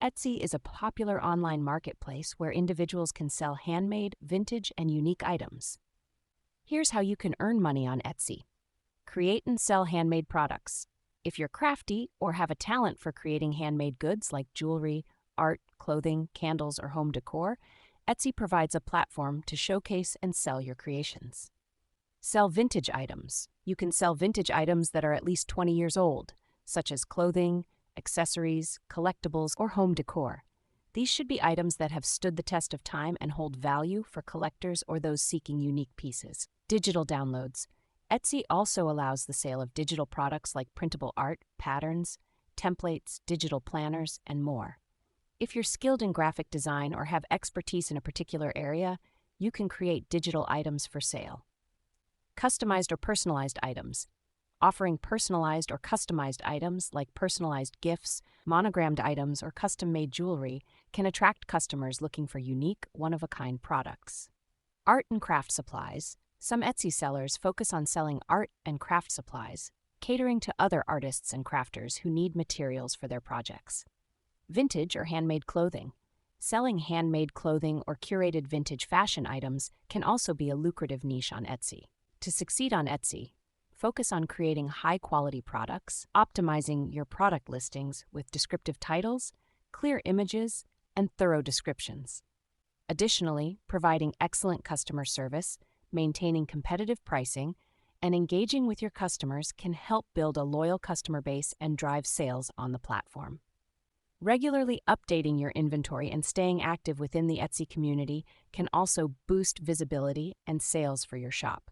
Etsy is a popular online marketplace where individuals can sell handmade, vintage, and unique items. Here's how you can earn money on Etsy. Create and sell handmade products. If you're crafty or have a talent for creating handmade goods like jewelry, art, clothing, candles, or home decor, Etsy provides a platform to showcase and sell your creations. Sell vintage items. You can sell vintage items that are at least 20 years old, such as clothing, accessories, collectibles, or home decor. These should be items that have stood the test of time and hold value for collectors or those seeking unique pieces. Digital downloads. Etsy also allows the sale of digital products like printable art, patterns, templates, digital planners, and more. If you're skilled in graphic design or have expertise in a particular area, you can create digital items for sale. Customized or personalized items. Offering personalized or customized items like personalized gifts, monogrammed items, or custom-made jewelry can attract customers looking for unique, one-of-a-kind products. Art and craft supplies. Some Etsy sellers focus on selling art and craft supplies, catering to other artists and crafters who need materials for their projects. Vintage or handmade clothing. Selling handmade clothing or curated vintage fashion items can also be a lucrative niche on Etsy. To succeed on Etsy, focus on creating high-quality products, optimizing your product listings with descriptive titles, clear images, and thorough descriptions. Additionally, providing excellent customer service, maintaining competitive pricing, and engaging with your customers can help build a loyal customer base and drive sales on the platform. Regularly updating your inventory and staying active within the Etsy community can also boost visibility and sales for your shop.